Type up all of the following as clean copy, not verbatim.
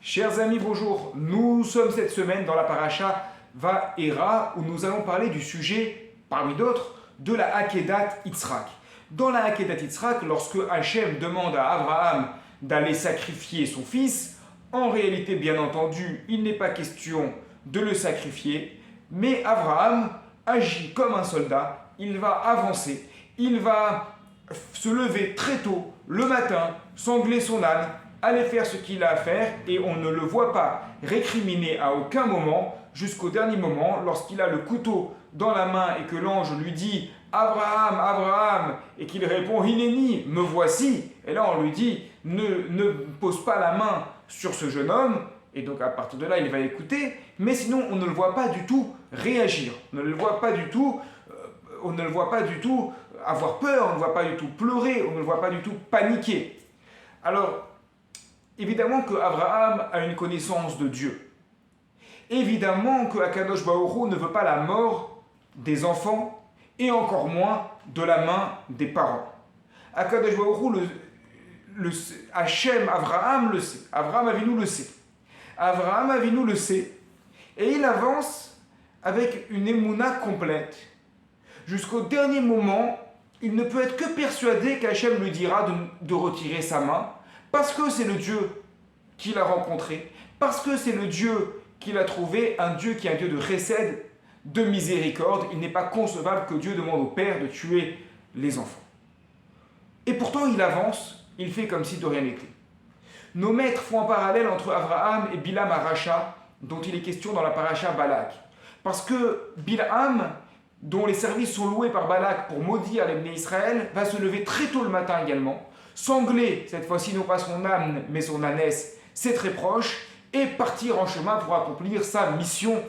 Chers amis, bonjour. Nous sommes cette semaine dans la paracha Vaera où nous allons parler du sujet, parmi d'autres, de la Akedat Yitzhak. Dans la Akedat Yitzhak, lorsque Hachem demande à Abraham d'aller sacrifier son fils, en réalité, bien entendu, il n'est pas question de le sacrifier, mais Abraham agit comme un soldat, il va avancer, il va se lever très tôt, le matin, sangler son âne, aller faire ce qu'il a à faire, et on ne le voit pas récriminer à aucun moment, jusqu'au dernier moment, lorsqu'il a le couteau dans la main et que l'ange lui dit « Abraham, Abraham » et qu'il répond « Hineni, me voici ». Et là on lui dit « Ne pose pas la main sur ce jeune homme ». Et donc à partir de là, il va écouter, mais sinon on ne le voit pas du tout réagir, on ne le voit pas du tout, avoir peur, on ne le voit pas du tout pleurer, on ne le voit pas du tout paniquer. Alors, évidemment que Abraham a une connaissance de Dieu. Évidemment que Akadosh Baruch Hu ne veut pas la mort des enfants et encore moins de la main des parents. Akadosh Baruch Hu, Hachem, Abraham le sait. Abraham Avinu le sait. Abraham Avinu le sait et il avance avec une émouna complète. Jusqu'au dernier moment, il ne peut être que persuadé qu'Hachem lui dira de retirer sa main parce que c'est le Dieu qu'il a rencontré, parce que c'est le Dieu qu'il a trouvé, un Dieu qui est un Dieu de chesed, de miséricorde. Il n'est pas concevable que Dieu demande au père de tuer les enfants. Et pourtant, il avance, il fait comme si de rien n'était. Nos maîtres font un parallèle entre Abraham et Bilam Aracha, dont il est question dans la paracha Balak. Parce que Bilam, dont les services sont loués par Balak pour maudire les Bnei Israël, va se lever très tôt le matin également, sangler, cette fois-ci non pas son âne, mais son ânesse, c'est très proche, et partir en chemin pour accomplir sa mission,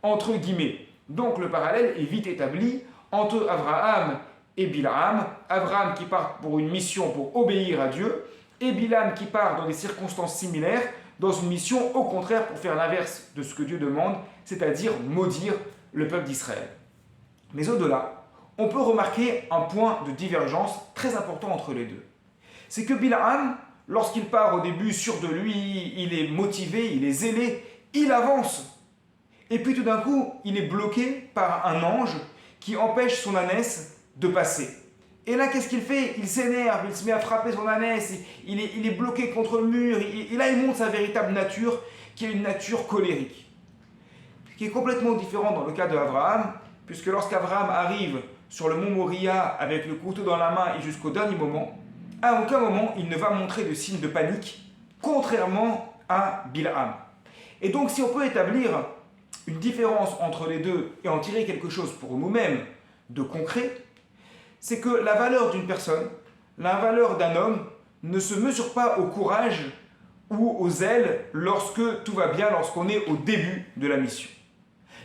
entre guillemets. Donc le parallèle est vite établi entre Abraham et Bilam. Abraham qui part pour une mission pour obéir à Dieu, et Bilam qui part dans des circonstances similaires, dans une mission au contraire pour faire l'inverse de ce que Dieu demande, c'est-à-dire maudire le peuple d'Israël. Mais au-delà, on peut remarquer un point de divergence très important entre les deux. C'est que Bilam, lorsqu'il part au début sûr de lui, il est motivé, il est zélé, il avance. Et puis tout d'un coup, il est bloqué par un ange qui empêche son ânesse de passer. Et là, qu'est-ce qu'il fait? Il s'énerve, il se met à frapper son ânesse, il est bloqué contre le mur, et là il montre sa véritable nature, qui est une nature colérique. Ce qui est complètement différent dans le cas d'Abraham, puisque lorsqu'Abraham arrive sur le mont Moria avec le couteau dans la main et jusqu'au dernier moment, à aucun moment il ne va montrer de signe de panique, contrairement à Bilam. Et donc si on peut établir une différence entre les deux et en tirer quelque chose pour nous-mêmes de concret, c'est que la valeur d'une personne, la valeur d'un homme, ne se mesure pas au courage ou au zèle lorsque tout va bien, lorsqu'on est au début de la mission.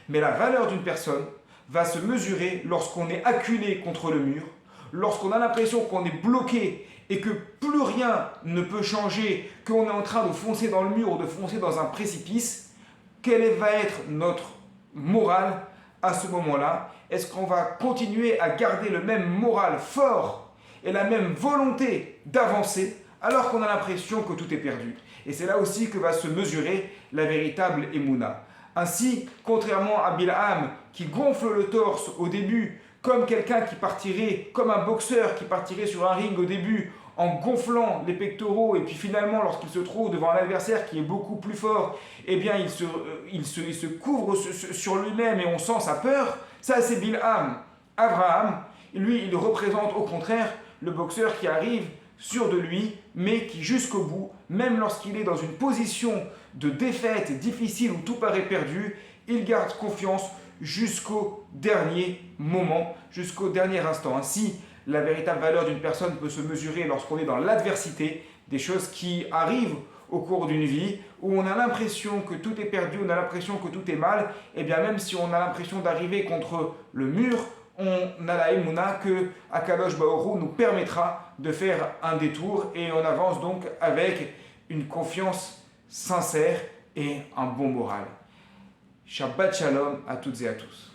Mais la valeur d'une personne va se mesurer lorsqu'on est acculé contre le mur, lorsqu'on a l'impression qu'on est bloqué et que plus rien ne peut changer, qu'on est en train de foncer dans le mur ou de foncer dans un précipice. Quelle va être notre morale à ce moment-là? Est-ce qu'on va continuer à garder le même moral fort et la même volonté d'avancer alors qu'on a l'impression que tout est perdu? Et c'est là aussi que va se mesurer la véritable émouna. Ainsi, contrairement à Bilam qui gonfle le torse au début comme quelqu'un qui partirait, comme un boxeur qui partirait sur un ring au début en gonflant les pectoraux et puis finalement lorsqu'il se trouve devant un adversaire qui est beaucoup plus fort, eh bien il se couvre sur lui-même et on sent sa peur. Ça c'est Bilam. Abraham, lui, il représente au contraire le boxeur qui arrive sûr de lui, mais qui jusqu'au bout, même lorsqu'il est dans une position de défaite difficile où tout paraît perdu, il garde confiance jusqu'au dernier moment, jusqu'au dernier instant. Ainsi, la véritable valeur d'une personne peut se mesurer lorsqu'on est dans l'adversité, des choses qui arrivent au cours d'une vie, où on a l'impression que tout est perdu, on a l'impression que tout est mal, et bien même si on a l'impression d'arriver contre le mur, on a la émouna que Akadosh Baruch Hu nous permettra de faire un détour, et on avance donc avec une confiance sincère et un bon moral. Shabbat Shalom à toutes et à tous.